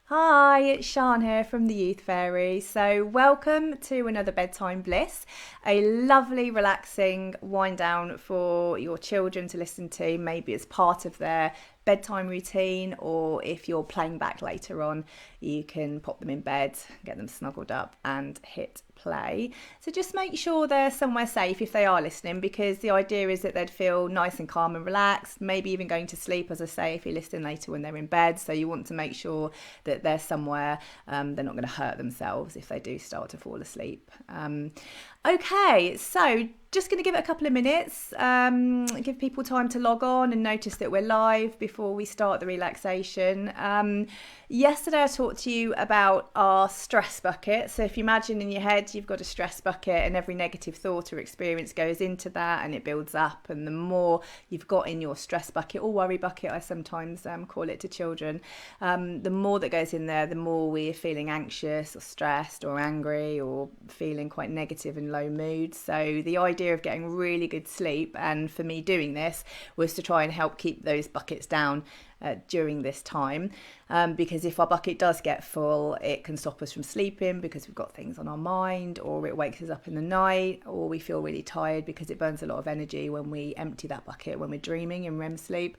Hi, it's Sian here from the Youth Fairy. So, welcome to another Bedtime Bliss, a lovely, relaxing wind down for your children to listen to, maybe as part of their bedtime routine, or if you're playing back later on, you can pop them in bed, get them snuggled up, and hit play. So just make sure they're somewhere safe if they are listening, because the idea is that they'd feel nice and calm and relaxed, maybe even going to sleep, as I say, if you're listening later when they're in bed. So you want to make sure that they're somewhere they're not going to hurt themselves if they do start to fall asleep. Okay, so just going to give it a couple of minutes, give people time to log on and notice that we're live before we start the relaxation. Yesterday I talked to you about our stress bucket. So if you imagine in your head you've got a stress bucket and every negative thought or experience goes into that and it builds up, and the more you've got in your stress bucket, or worry bucket I sometimes call it to children, the more that goes in there, the more we're feeling anxious or stressed or angry or feeling quite negative and low mood. So the idea of getting really good sleep, and for me doing this, was to try and help keep those buckets down during this time, because if our bucket does get full, it can stop us from sleeping because we've got things on our mind, or it wakes us up in the night, or we feel really tired because it burns a lot of energy when we empty that bucket when we're dreaming in REM sleep.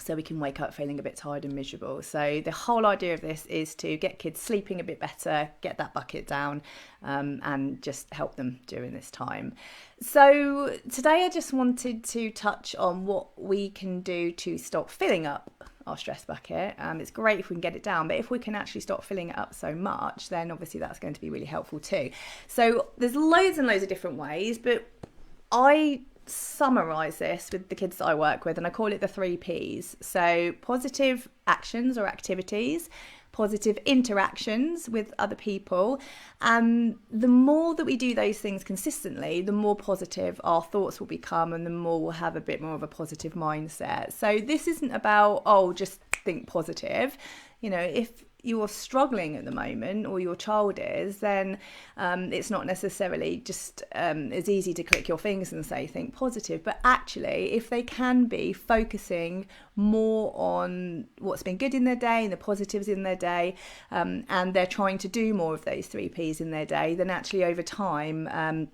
So we can wake up feeling a bit tired and miserable. So the whole idea of this is to get kids sleeping a bit better, get that bucket down, and just help them during this time. So today I just wanted to touch on what we can do to stop filling up our stress bucket. It's great if we can get it down, but if we can actually stop filling it up so much, then obviously that's going to be really helpful too. So there's loads and loads of different ways, but I summarize this with the kids that I work with, and I call it the 3 Ps. So positive actions or activities, positive interactions with other people, and the more that we do those things consistently, the more positive our thoughts will become, and the more we'll have a bit more of a positive mindset. So this isn't about, oh, just think positive. You know, if you're struggling at the moment, or your child is, then it's not necessarily just as easy to click your fingers and say think positive. But actually, if they can be focusing more on what's been good in their day and the positives in their day, and they're trying to do more of those 3 Ps in their day, then actually over time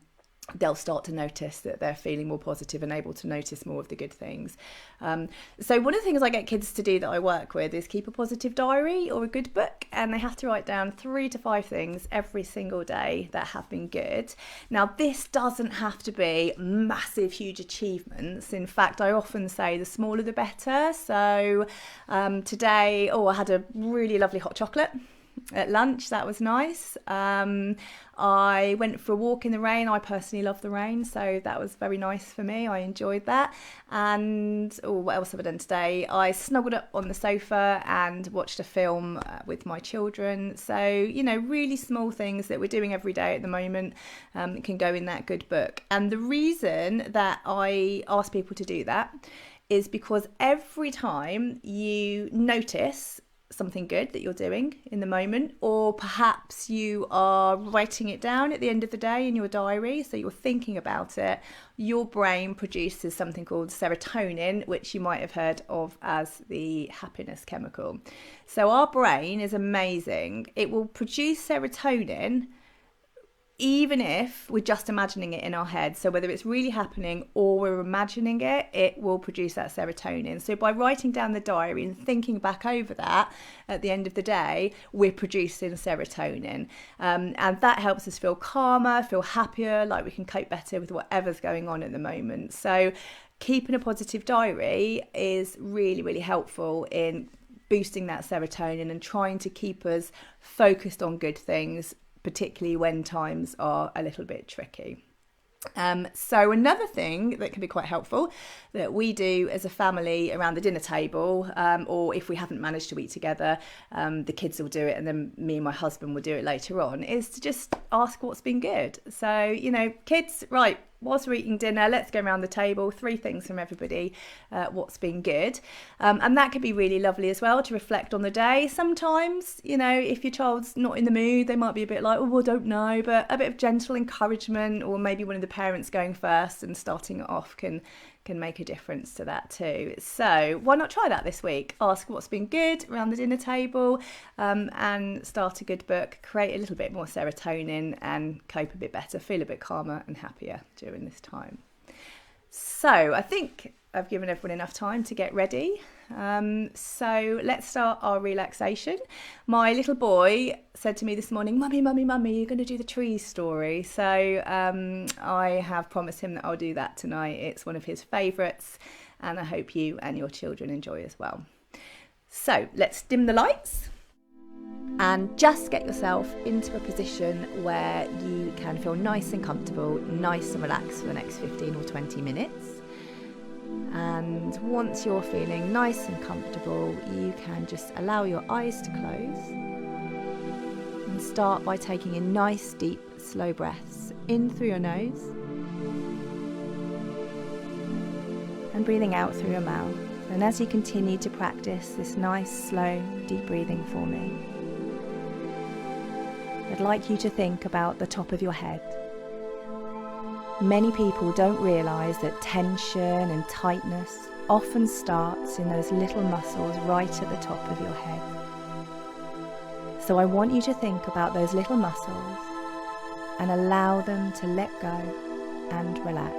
they'll start to notice that they're feeling more positive and able to notice more of the good things. So one of the things I get kids to do that I work with is keep a positive diary or a good book, and they have to write down 3 to 5 things every single day that have been good. Now, this doesn't have to be massive, huge achievements. In fact, I often say the smaller the better. So today, I had a really lovely hot chocolate at lunch. That was nice. I went for a walk in the rain. I personally love the rain, so that was very nice for me. I enjoyed that. And what else have I done today? I snuggled up on the sofa and watched a film with my children. So, really small things that we're doing every day at the moment can go in that good book. And the reason that I ask people to do that is because every time you notice something good that you're doing in the moment, or perhaps you are writing it down at the end of the day in your diary, so you're thinking about it, your brain produces something called serotonin, which you might have heard of as the happiness chemical. So our brain is amazing. It will produce serotonin even if we're just imagining it in our head. So whether it's really happening or we're imagining it, it will produce that serotonin. So by writing down the diary and thinking back over that at the end of the day, we're producing serotonin. And that helps us feel calmer, feel happier, like we can cope better with whatever's going on at the moment. So keeping a positive diary is really, really helpful in boosting that serotonin and trying to keep us focused on good things, particularly when times are a little bit tricky. So another thing that can be quite helpful that we do as a family around the dinner table, or if we haven't managed to eat together, the kids will do it and then me and my husband will do it later on, is to just ask what's been good. So, kids, right, whilst we're eating dinner, let's go around the table, 3 things from everybody, what's been good. And that can be really lovely as well, to reflect on the day. Sometimes, if your child's not in the mood, they might be a bit like, I don't know, but a bit of gentle encouragement, or maybe one of the parents going first and starting it off can can make a difference to that too. So why not try that this week? Ask what's been good around the dinner table, and start a good book, create a little bit more serotonin and cope a bit better, feel a bit calmer and happier during this time. So I think I've given everyone enough time to get ready. So let's start our relaxation. My little boy said to me this morning, Mummy, you're going to do the trees story. So I have promised him that I'll do that tonight. It's one of his favourites, and I hope you and your children enjoy as well. So let's dim the lights and just get yourself into a position where you can feel nice and comfortable, nice and relaxed for the next 15 or 20 minutes. And once you're feeling nice and comfortable, you can just allow your eyes to close and start by taking in nice, deep, slow breaths in through your nose and breathing out through your mouth. And as you continue to practice this nice, slow, deep breathing for me, I'd like you to think about the top of your head. Many people don't realise that tension and tightness often starts in those little muscles right at the top of your head. So I want you to think about those little muscles and allow them to let go and relax.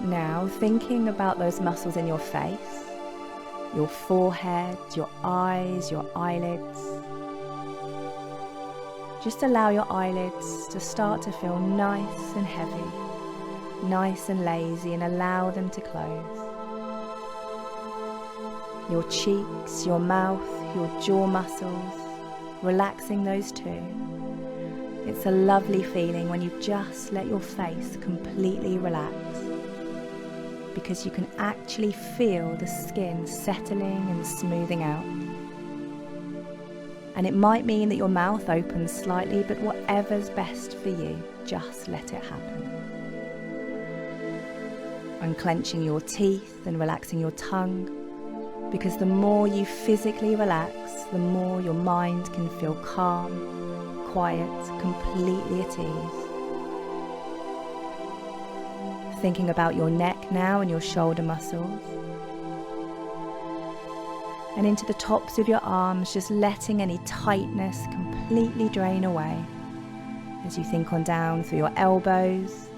Now, thinking about those muscles in your face, your forehead, your eyes, your eyelids. Just allow your eyelids to start to feel nice and heavy, nice and lazy, and allow them to close. Your cheeks, your mouth, your jaw muscles, relaxing those too. It's a lovely feeling when you just let your face completely relax, because you can actually feel the skin settling and smoothing out. And it might mean that your mouth opens slightly, but whatever's best for you, just let it happen. Unclenching your teeth and relaxing your tongue, because the more you physically relax, the more your mind can feel calm, quiet, completely at ease. Thinking about your neck now and your shoulder muscles. And into the tops of your arms, just letting any tightness completely drain away as you think on down through your elbows,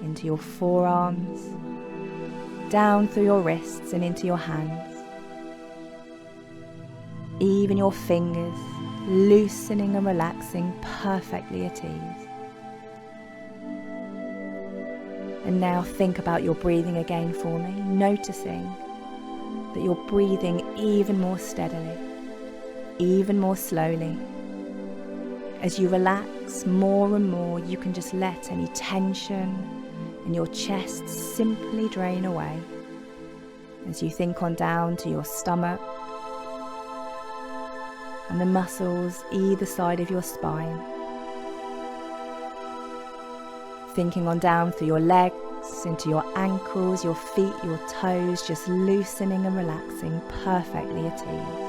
into your forearms, down through your wrists and into your hands. Even your fingers, loosening and relaxing perfectly at ease. And now think about your breathing again for me, noticing that you're breathing even more steadily, even more slowly. As you relax more and more, you can just let any tension in your chest simply drain away. As you think on down to your stomach and the muscles either side of your spine. Thinking on down through your legs, into your ankles, your feet, your toes, just loosening and relaxing perfectly at ease.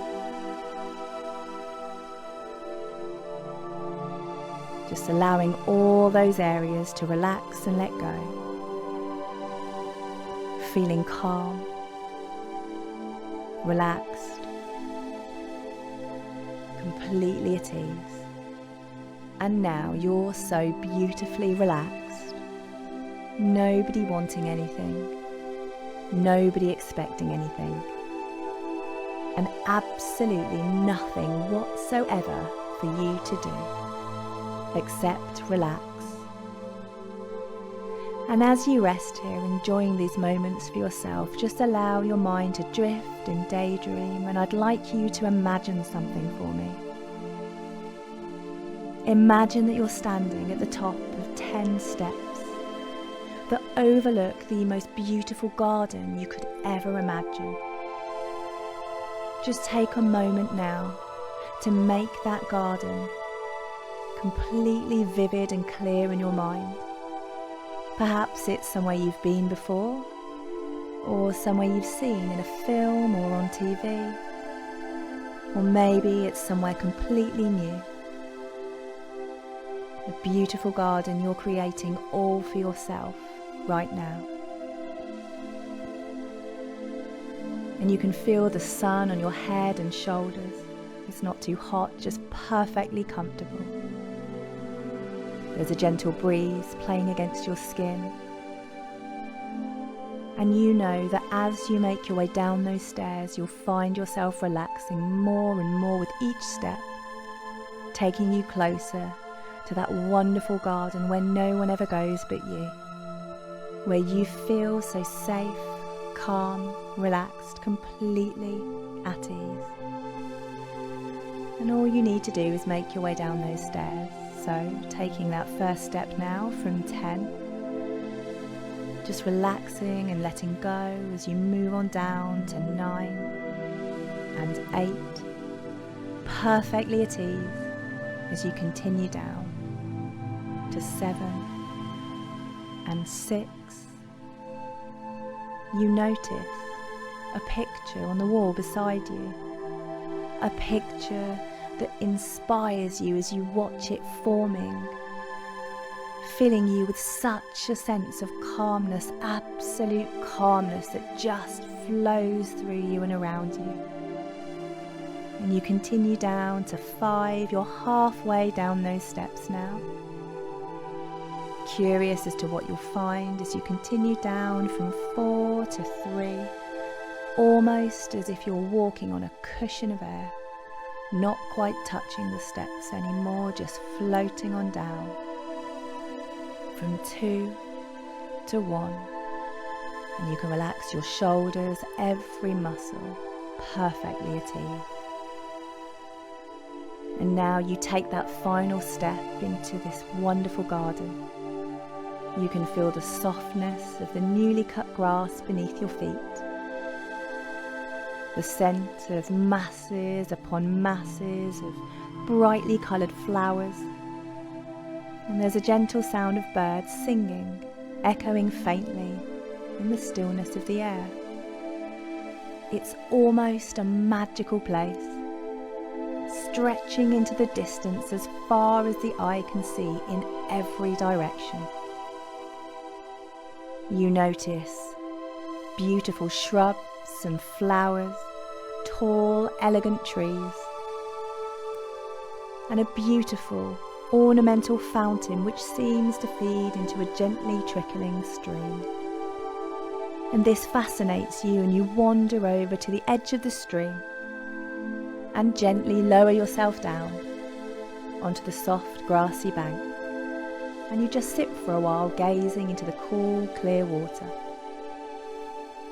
Just allowing all those areas to relax and let go. Feeling calm, relaxed, completely at ease. And now you're so beautifully relaxed. Nobody wanting anything, nobody expecting anything, and absolutely nothing whatsoever for you to do, except relax. And as you rest here, enjoying these moments for yourself, just allow your mind to drift and daydream, and I'd like you to imagine something for me. Imagine that you're standing at the top of 10 steps that overlook the most beautiful garden you could ever imagine. Just take a moment now to make that garden completely vivid and clear in your mind. Perhaps it's somewhere you've been before, or somewhere you've seen in a film or on TV, or maybe it's somewhere completely new. A beautiful garden you're creating all for yourself. right now. And you can feel the sun on your head and shoulders. It's not too hot, just perfectly comfortable. There's a gentle breeze playing against your skin. And you know that as you make your way down those stairs, you'll find yourself relaxing more and more with each step, taking you closer to that wonderful garden where no one ever goes but you, where you feel so safe, calm, relaxed, completely at ease. And all you need to do is make your way down those stairs. So taking that first step now from 10, just relaxing and letting go as you move on down to 9 and 8, perfectly at ease as you continue down to 7 and 6. You notice a picture on the wall beside you, a picture that inspires you as you watch it forming, filling you with such a sense of calmness, absolute calmness that just flows through you and around you. And you continue down to 5, you're halfway down those steps now. Curious as to what you'll find as you continue down from 4 to 3, almost as if you're walking on a cushion of air, not quite touching the steps anymore, just floating on down. From 2 to 1, and you can relax your shoulders, every muscle, perfectly at ease. And now you take that final step into this wonderful garden. You can feel the softness of the newly cut grass beneath your feet, the scent of masses upon masses of brightly coloured flowers. And there's a gentle sound of birds singing, echoing faintly in the stillness of the air. It's almost a magical place, stretching into the distance as far as the eye can see in every direction. You notice beautiful shrubs and flowers, tall, elegant trees, and a beautiful ornamental fountain which seems to feed into a gently trickling stream. And this fascinates you, and you wander over to the edge of the stream and gently lower yourself down onto the soft grassy bank, and you just sit for a while gazing into the cool, clear water,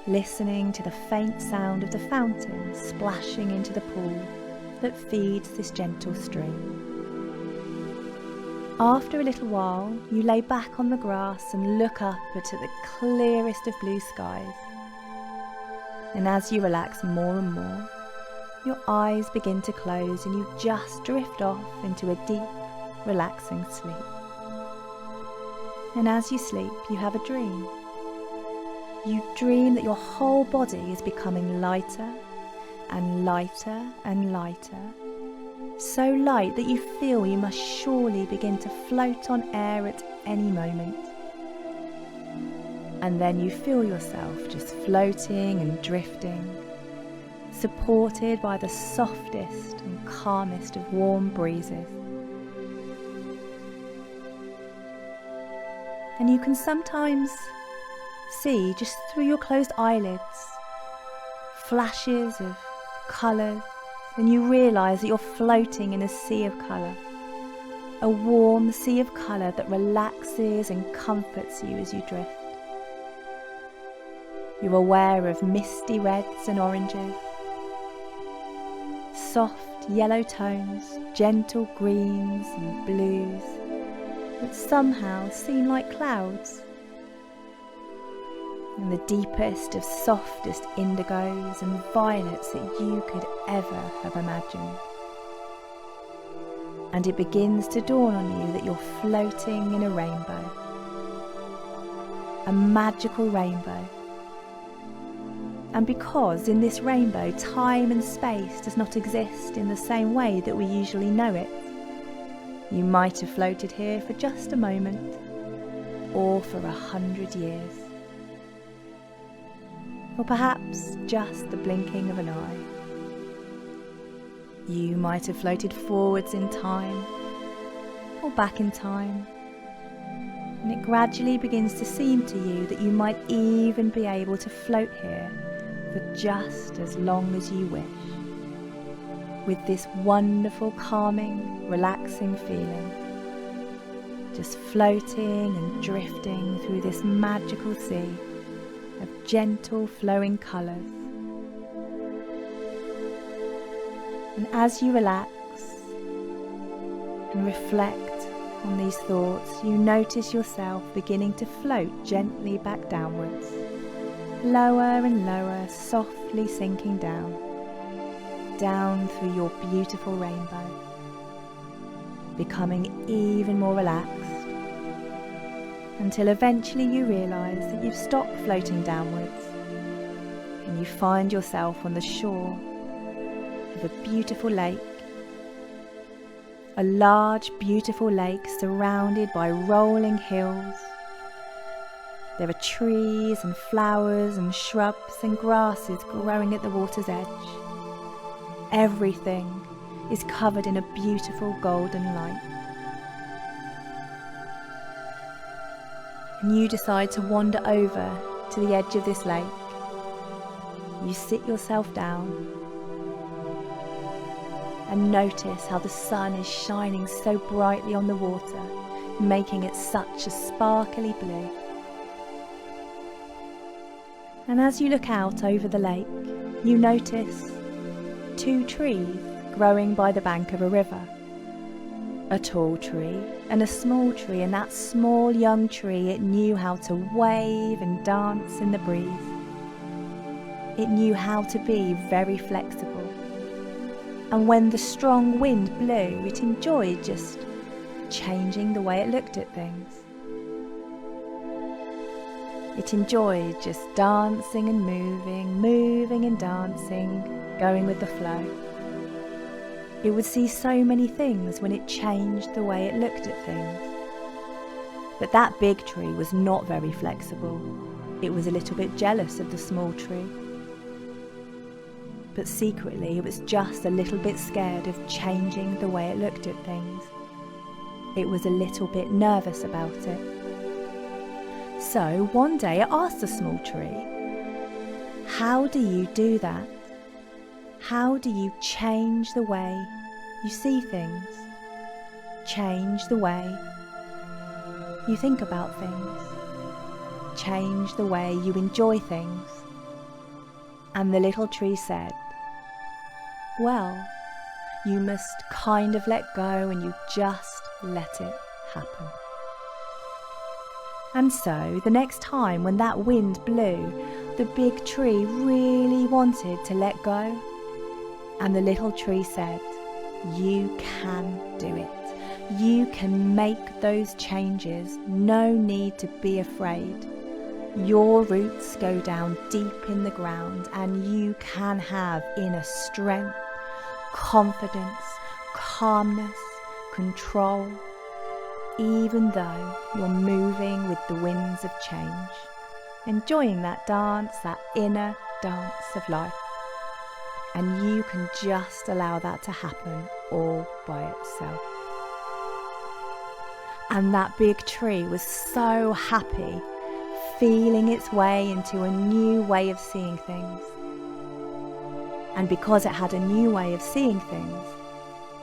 listening to the faint sound of the fountain splashing into the pool that feeds this gentle stream. After a little while, you lay back on the grass and look up at the clearest of blue skies. And as you relax more and more, your eyes begin to close and you just drift off into a deep, relaxing sleep. And as you sleep, you have a dream. You dream that your whole body is becoming lighter and lighter and lighter, so light that you feel you must surely begin to float on air at any moment. And then you feel yourself just floating and drifting, supported by the softest and calmest of warm breezes. And you can sometimes see, just through your closed eyelids, flashes of colours, and you realise that you're floating in a sea of colour, a warm sea of colour that relaxes and comforts you as you drift. You're aware of misty reds and oranges, soft yellow tones, gentle greens and blues that somehow seem like clouds, and the deepest of softest indigos and violets that you could ever have imagined. And it begins to dawn on you that you're floating in a rainbow, a magical rainbow. And because in this rainbow time and space does not exist in the same way that we usually know it, you might have floated here for just a moment, or for 100 years. Or perhaps just the blinking of an eye. You might have floated forwards in time or back in time, and it gradually begins to seem to you that you might even be able to float here for just as long as you wish, with this wonderful, calming, relaxing feeling, just floating and drifting through this magical sea of gentle flowing colours. And as you relax and reflect on these thoughts, you notice yourself beginning to float gently back downwards, lower and lower, softly sinking down through your beautiful rainbow, becoming even more relaxed, until eventually you realise that you've stopped floating downwards and you find yourself on the shore of a beautiful lake. A large, beautiful lake surrounded by rolling hills. There are trees and flowers and shrubs and grasses growing at the water's edge. Everything is covered in a beautiful golden light. And you decide to wander over to the edge of this lake. You sit yourself down and notice how the sun is shining so brightly on the water, making it such a sparkly blue. And as you look out over the lake, you notice 2 trees growing by the bank of a river. A tall tree and a small tree, and that small young tree, it knew how to wave and dance in the breeze. It knew how to be very flexible. And when the strong wind blew, it enjoyed just changing the way it looked at things. It enjoyed just dancing and moving and dancing, going with the flow. It would see so many things when it changed the way it looked at things. But that big tree was not very flexible. It was a little bit jealous of the small tree. But secretly it was just a little bit scared of changing the way it looked at things. It was a little bit nervous about it. So one day it asked the small tree, "How do you do that? How do you change the way you see things? Change the way you think about things? Change the way you enjoy things?" And the little tree said, "Well, you must kind of let go and you just let it happen." And so the next time when that wind blew, the big tree really wanted to let go. And the little tree said, "You can do it. You can make those changes. No need to be afraid. Your roots go down deep in the ground and you can have inner strength, confidence, calmness, control, even though you're moving with the winds of change, enjoying that dance, that inner dance of life. And you can just allow that to happen all by itself." And that big tree was so happy, feeling its way into a new way of seeing things. And because it had a new way of seeing things,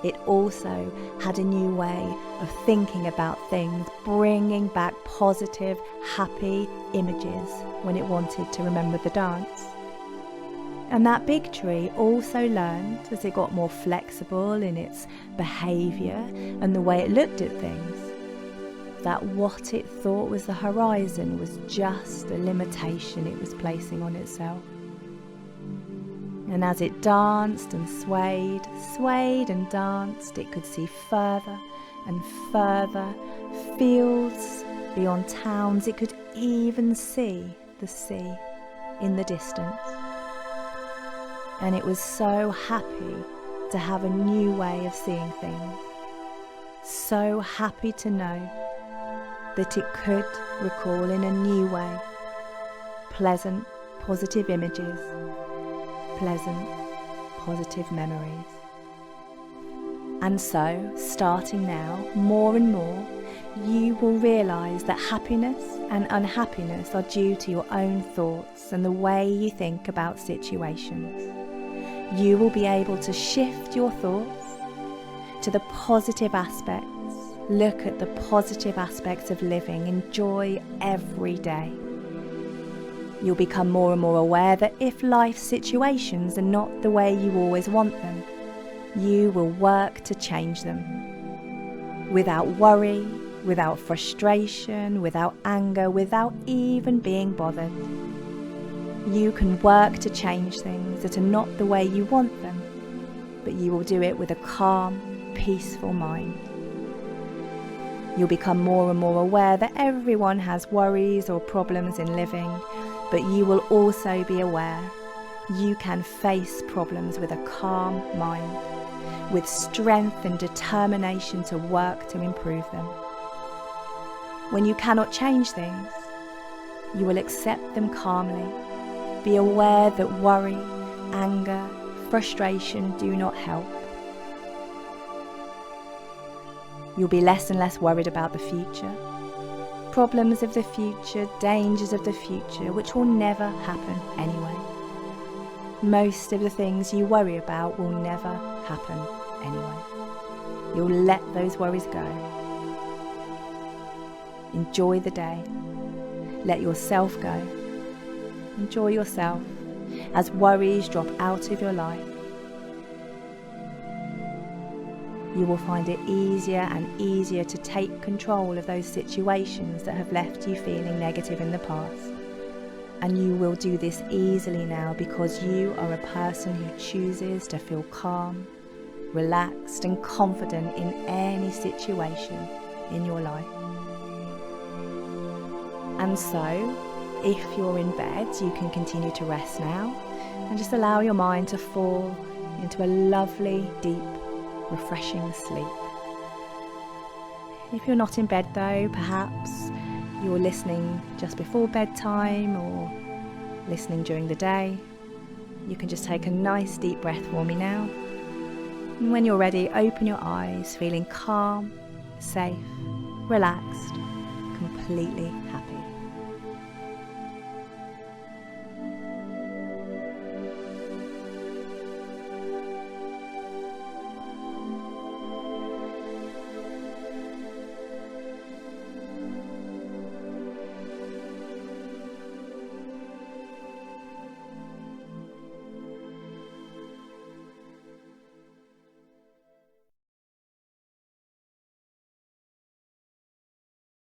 it also had a new way of thinking about things, bringing back positive, happy images when it wanted to remember the dance. And that big tree also learned, as it got more flexible in its behaviour and the way it looked at things, that what it thought was the horizon was just a limitation it was placing on itself. And as it danced and swayed and danced, it could see further and further, fields beyond towns. It could even see the sea in the distance. And it was so happy to have a new way of seeing things. So happy to know that it could recall in a new way pleasant, positive images, pleasant, positive memories. And so, starting now, more and more, you will realise that happiness and unhappiness are due to your own thoughts and the way you think about situations. You will be able to shift your thoughts to the positive aspects. Look at the positive aspects of living. Enjoy every day. You'll become more and more aware that if life situations are not the way you always want them, you will work to change them. Without worry, without frustration, without anger, without even being bothered. You can work to change things that are not the way you want them, but you will do it with a calm, peaceful mind. You'll become more and more aware that everyone has worries or problems in living, but you will also be aware you can face problems with a calm mind, with strength and determination to work to improve them. When you cannot change things, you will accept them calmly. Be aware that worry, anger, frustration do not help. You'll be less and less worried about the future, problems of the future, dangers of the future, which will never happen anyway. Most of the things you worry about will never happen anyway. You'll let those worries go. Enjoy the day. Let yourself go. Enjoy yourself as worries drop out of your life. You will find it easier and easier to take control of those situations that have left you feeling negative in the past. And you will do this easily now because you are a person who chooses to feel calm, relaxed and confident in any situation in your life. And so, if you're in bed, you can continue to rest now and just allow your mind to fall into a lovely, deep, refreshing sleep. If you're not in bed though, perhaps you're listening just before bedtime or listening during the day, you can just take a nice deep breath for me now. And when you're ready, open your eyes, feeling calm, safe, relaxed, completely happy.